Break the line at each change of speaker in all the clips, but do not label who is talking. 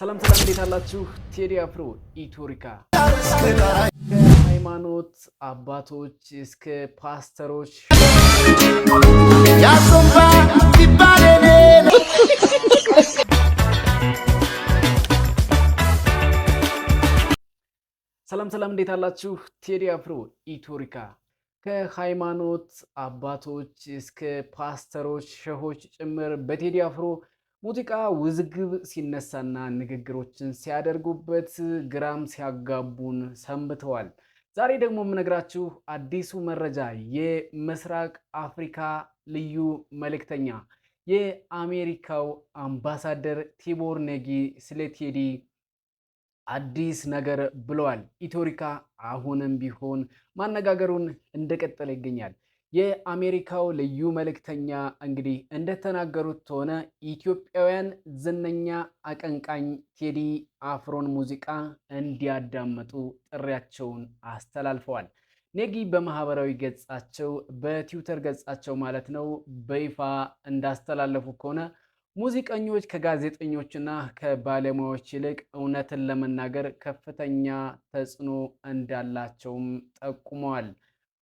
ሰላም እንዴት አላችሁ? ቴዲ አፍሮ ኢትዮሪካ ከሃይማኖት አባቶች እስከ ፓስተሮች ያሶምባ ሲባለኔ ሰላም እንዴት አላችሁ? ቴዲ አፍሮ ኢትዮሪካ ከሃይማኖት አባቶች እስከ ፓስተሮች ሸሆች ጭምር በቴዲ አፍሮ ሙዚቃ ውዝግብ ሲነሳና ንግግሮችን ሲያደርጉበት ግራም ሲያጋቡን ሰንብተዋል። ዛሬ ደግሞ የምነግራችሁ አዲሱ መረጃ የምስራቅ አፍሪካ ልዩ መልእክተኛ የአሜሪካው አምባሳደር ቲቦር ነጊ ስለ ቴዲ አዲስ ነገር ብለዋል። ኢትዮሪካ አሁንም ቢሆን ማነጋገሩን እንደቀጠለ ይገኛል። የአሜሪካው ልዩ መልእክተኛ እንግዲህ እንደተናገሩት ሆነ ኢትዮጵያውያን ዝነኛ አቀንቃኝ ቴዲ አፍሮን ሙዚቃ እንዲያዳምጡ ጥሪያቸውን አስተላልፈዋል። ነጊ በማህበራዊ ገጻቸው በትዊተር ገጻቸው ማለት ነው በይፋ እንዳስተላለፉ ከሆነ ሙዚቀኞች ከጋዜጠኞችና ከባለሙያዎች ይልቅ እውነትን ለመናገር ከፍተኛ ተጽዕኖ እንዳላቸውም ጠቁመዋል።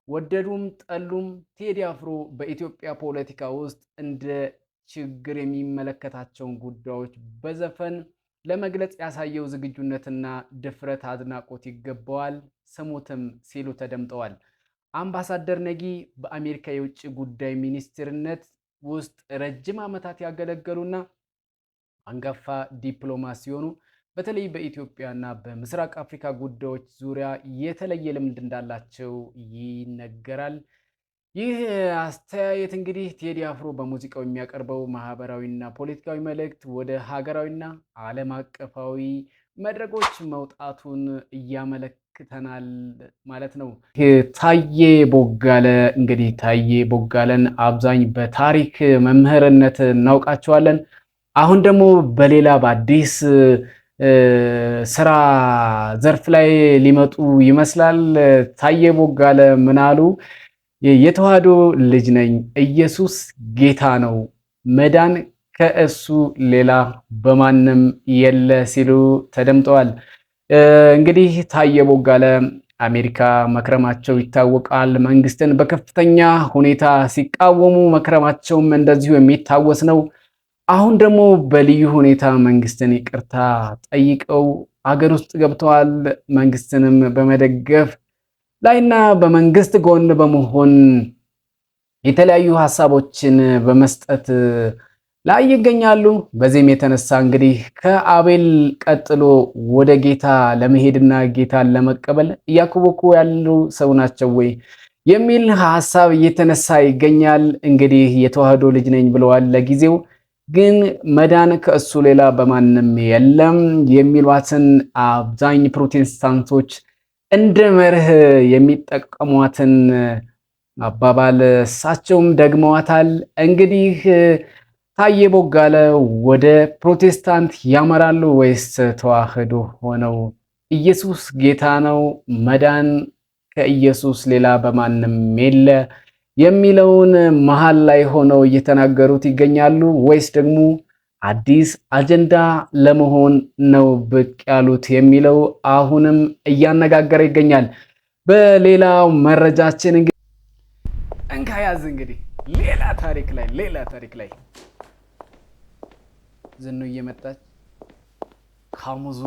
ወደዱም ጠሉም ቴዲ አፍሮ በኢትዮጵያ ፖለቲካ ውስጥ እንደ ችግር የሚመለከታቸውን ጉዳዮች በዘፈን ለመግለጽ ያሳየው ዝግጁነትና ድፍረት አድናቆት ይገባዋል፣ ስሙትም ሲሉ ተደምጠዋል። አምባሳደር ነጊ በአሜሪካ የውጭ ጉዳይ ሚኒስትርነት ውስጥ ረጅም ዓመታት ያገለገሉና አንጋፋ ዲፕሎማት ሲሆኑ በተለይ በኢትዮጵያና በምስራቅ አፍሪካ ጉዳዮች ዙሪያ የተለየ ልምድ እንዳላቸው ይነገራል። ይህ አስተያየት እንግዲህ ቴዲ አፍሮ በሙዚቃው የሚያቀርበው ማህበራዊና ፖለቲካዊ መልእክት ወደ ሀገራዊና ዓለም አቀፋዊ መድረኮች መውጣቱን እያመለክተናል ማለት ነው። ታዬ ቦጋለ እንግዲህ ታዬ ቦጋለን አብዛኝ በታሪክ መምህርነት እናውቃቸዋለን። አሁን ደግሞ በሌላ በአዲስ ስራ ዘርፍ ላይ ሊመጡ ይመስላል። ታዬ ቦጋለ ምን አሉ? የተዋህዶ ልጅ ነኝ፣ ኢየሱስ ጌታ ነው፣ መዳን ከእሱ ሌላ በማንም የለ ሲሉ ተደምጠዋል። እንግዲህ ታዬ ቦጋለ አሜሪካ መክረማቸው ይታወቃል። መንግስትን በከፍተኛ ሁኔታ ሲቃወሙ መክረማቸውም እንደዚሁ የሚታወስ ነው። አሁን ደግሞ በልዩ ሁኔታ መንግስትን ይቅርታ ጠይቀው አገር ውስጥ ገብተዋል። መንግስትንም በመደገፍ ላይና በመንግስት ጎን በመሆን የተለያዩ ሀሳቦችን በመስጠት ላይ ይገኛሉ። በዚህም የተነሳ እንግዲህ ከአቤል ቀጥሎ ወደ ጌታ ለመሄድና ጌታን ለመቀበል እያኮበኮ ያሉ ሰው ናቸው ወይ የሚል ሀሳብ እየተነሳ ይገኛል። እንግዲህ የተዋህዶ ልጅ ነኝ ብለዋል። ለጊዜው ግን መዳን ከእሱ ሌላ በማንም የለም የሚሏትን አብዛኝ ፕሮቴስታንቶች እንደ መርህ የሚጠቀሟትን አባባል እሳቸውም ደግመዋታል። እንግዲህ ታዬ ቦጋለ ወደ ፕሮቴስታንት ያመራሉ ወይስ ተዋህዶ ሆነው ኢየሱስ ጌታ ነው፣ መዳን ከኢየሱስ ሌላ በማንም የለ የሚለውን መሃል ላይ ሆነው እየተናገሩት ይገኛሉ? ወይስ ደግሞ አዲስ አጀንዳ ለመሆን ነው ብቅ ያሉት የሚለው አሁንም እያነጋገረ ይገኛል። በሌላው መረጃችን እንግዲህ እንካያዝ እንግዲህ ሌላ ታሪክ ላይ ዝኑ እየመጣች ካሙዙ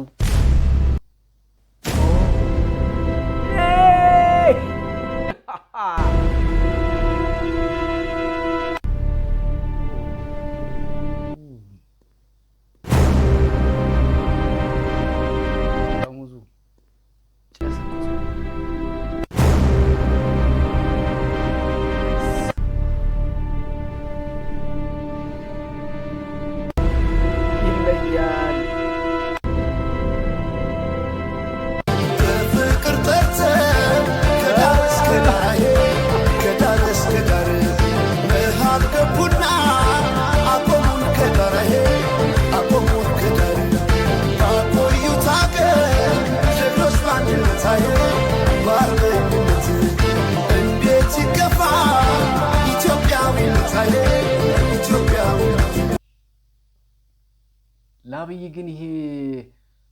አብይ ግን ይሄ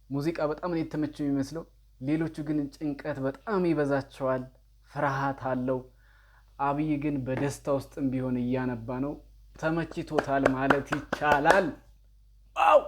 ሙዚቃ በጣም ነው የተመቸው የሚመስለው። ሌሎቹ ግን ጭንቀት በጣም ይበዛቸዋል፣ ፍርሃት አለው። አብይ ግን በደስታ ውስጥም ቢሆን እያነባ ነው። ተመችቶታል ማለት ይቻላል። ዋው